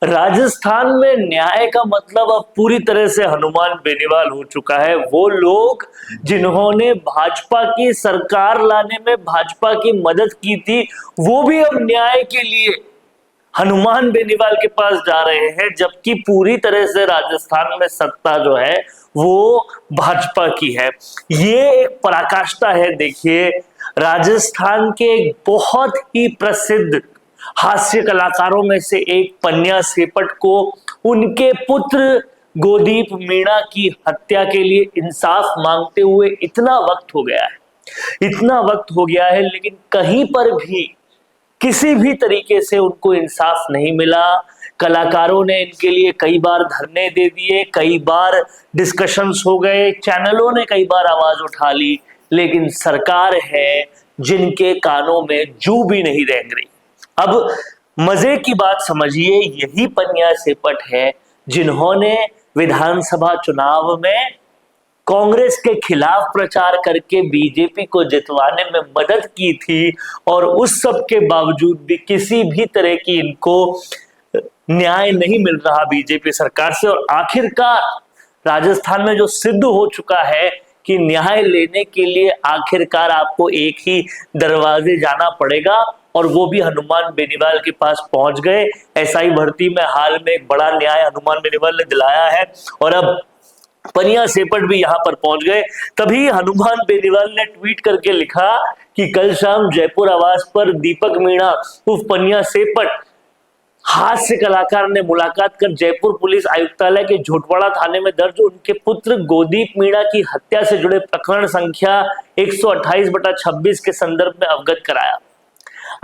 राजस्थान में न्याय का मतलब अब पूरी तरह से हनुमान बेनीवाल हो चुका है। वो लोग जिन्होंने भाजपा की सरकार लाने में भाजपा की मदद की थी, वो भी अब न्याय के लिए हनुमान बेनीवाल के पास जा रहे हैं, जबकि पूरी तरह से राजस्थान में सत्ता जो है वो भाजपा की है। ये एक पराकाष्ठा है। देखिए, राजस्थान के एक बहुत ही प्रसिद्ध हास्य कलाकारों में से एक पन्या सेपट को उनके पुत्र गोदीप मीणा की हत्या के लिए इंसाफ मांगते हुए इतना वक्त हो गया है, लेकिन कहीं पर भी किसी भी तरीके से उनको इंसाफ नहीं मिला। कलाकारों ने इनके लिए कई बार धरने दे दिए, कई बार डिस्कशंस हो गए, चैनलों ने कई बार आवाज उठा ली, लेकिन सरकार है जिनके कानों में जू भी नहीं रेंग रही। अब मजे की बात समझिए, यही पन्या सेपट है जिन्होंने विधानसभा चुनाव में कांग्रेस के खिलाफ प्रचार करके बीजेपी को जितवाने में मदद की थी, और उस सब के बावजूद भी किसी भी तरह की इनको न्याय नहीं मिल रहा बीजेपी सरकार से। और आखिरकार राजस्थान में जो सिद्ध हो चुका है कि न्याय लेने के लिए आखिरकार आपको एक ही दरवाजे जाना पड़ेगा, और वो भी हनुमान बेनीवाल के पास पहुंच गए। एसआई भर्ती में हाल में एक बड़ा न्याय हनुमान बेनीवाल ने दिलाया है, और अब पन्या सेपट भी यहां पर पहुंच गए। तभी हनुमान बेनीवाल ने ट्वीट करके लिखा कि कल शाम जयपुर आवास पर दीपक मीणा उर्फ पन्या सेपट हास्य कलाकार ने मुलाकात कर जयपुर पुलिस आयुक्तालय के झोटवाड़ा थाने में दर्ज उनके पुत्र गोदीप मीणा की हत्या से जुड़े प्रकरण संख्या 128/26 के संदर्भ में अवगत कराया।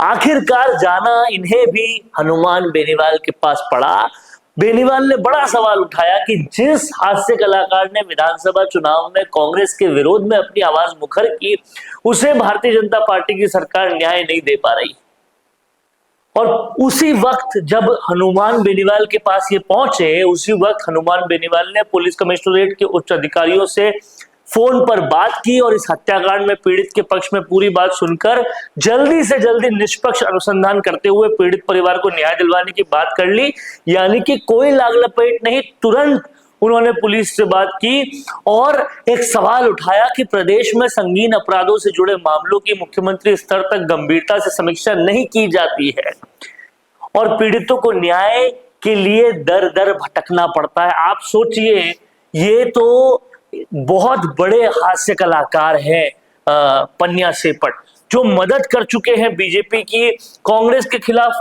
आखिरकार जाना इन्हें भी हनुमान बेनीवाल के पास पड़ा। बेनीवाल ने बड़ा सवाल उठाया कि जिस हास्य कलाकार ने विधानसभा चुनाव में कांग्रेस के विरोध में अपनी आवाज मुखर की, उसे भारतीय जनता पार्टी की सरकार न्याय नहीं दे पा रही। और उसी वक्त जब हनुमान बेनीवाल के पास ये पहुंचे, उसी वक्त हनुमान बेनीवाल ने पुलिस कमिश्नरेट के उच्च अधिकारियों से फोन पर बात की और इस हत्याकांड में पीड़ित के पक्ष में पूरी बात सुनकर जल्दी से जल्दी निष्पक्ष अनुसंधान करते हुए पीड़ित परिवार को न्याय दिलवाने की बात कर ली। यानी कि कोई लाग लपेट नहीं, तुरंत उन्होंने पुलिस से बात की और एक सवाल उठाया कि प्रदेश में संगीन अपराधों से जुड़े मामलों की मुख्यमंत्री स्तर तक गंभीरता से समीक्षा नहीं की जाती है, और पीड़ितों को न्याय के लिए दर दर भटकना पड़ता है। आप सोचिए, ये तो बहुत बड़े हास्य कलाकार हैं पन्या सेपट, जो मदद कर चुके हैं बीजेपी की, कांग्रेस के खिलाफ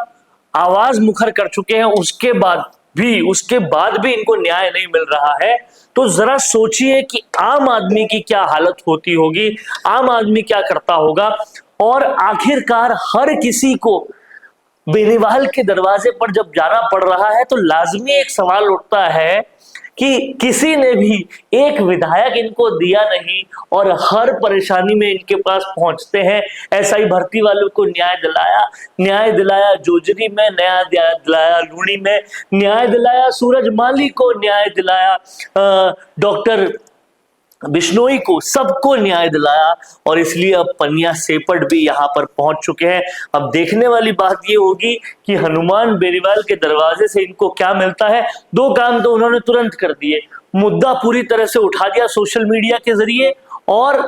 आवाज मुखर कर चुके हैं, उसके बाद भी इनको न्याय नहीं मिल रहा है। तो जरा सोचिए कि आम आदमी की क्या हालत होती होगी, आम आदमी क्या करता होगा। और आखिरकार हर किसी को बेनीवाल के दरवाजे पर जब जाना पड़ रहा है, तो लाजमी एक सवाल उठता है कि किसी ने भी एक विधायक इनको दिया नहीं, और हर परेशानी में इनके पास पहुंचते हैं। एसआई भर्ती वालों को न्याय दिलाया जोजरी में, न्याय दिलाया लूणी में, न्याय दिलाया सूरज माली को, न्याय दिलाया डॉक्टर बिश्नोई को, सबको न्याय दिलाया। और इसलिए अब पन्या सेपट भी यहाँ पर पहुंच चुके हैं। अब देखने वाली बात ये होगी कि हनुमान बेनीवाल के दरवाजे से इनको क्या मिलता है। दो काम तो उन्होंने तुरंत कर दिए, मुद्दा पूरी तरह से उठा दिया सोशल मीडिया के जरिए, और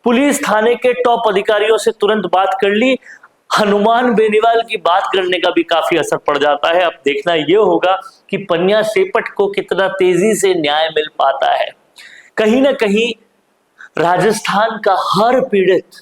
पुलिस थाने के टॉप अधिकारियों से तुरंत बात कर ली। हनुमान बेनीवाल की बात करने का भी काफी असर पड़ जाता है। अब देखना यह होगा कि पन्या सेपट को कितना तेजी से न्याय मिल पाता है। कहीं ना कहीं राजस्थान का हर पीड़ित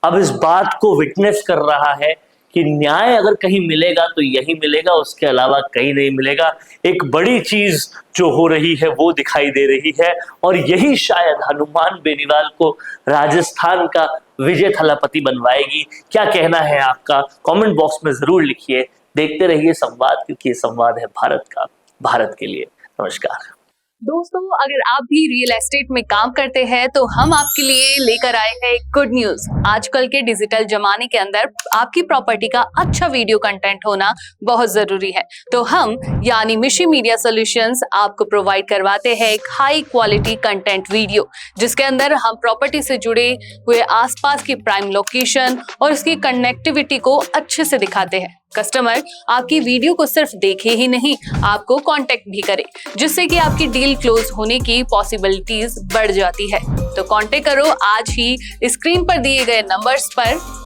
अब इस बात को विटनेस कर रहा है कि न्याय अगर कहीं मिलेगा तो यही मिलेगा, उसके अलावा कहीं नहीं मिलेगा। एक बड़ी चीज जो हो रही है वो दिखाई दे रही है, और यही शायद हनुमान बेनीवाल को राजस्थान का विजय थलापति बनवाएगी। क्या कहना है आपका, कमेंट बॉक्स में जरूर लिखिए। देखते रहिए संवाद, क्योंकि ये संवाद है भारत का, भारत के लिए। नमस्कार दोस्तों, अगर आप भी रियल एस्टेट में काम करते हैं तो हम आपके लिए लेकर आए हैं गुड न्यूज। आजकल के डिजिटल जमाने के अंदर आपकी प्रॉपर्टी का अच्छा वीडियो कंटेंट होना बहुत जरूरी है। तो हम यानी मिशी मीडिया सॉल्यूशंस आपको प्रोवाइड करवाते हैं एक हाई क्वालिटी कंटेंट वीडियो, जिसके अंदर हम प्रॉपर्टी से जुड़े हुए आसपास की प्राइम लोकेशन और उसकी कनेक्टिविटी को अच्छे से दिखाते हैं। कस्टमर आपकी वीडियो को सिर्फ देखे ही नहीं, आपको कांटेक्ट भी करे, जिससे कि आपकी डील क्लोज होने की पॉसिबिलिटीज बढ़ जाती है। तो कांटेक्ट करो आज ही स्क्रीन पर दिए गए नंबर्स पर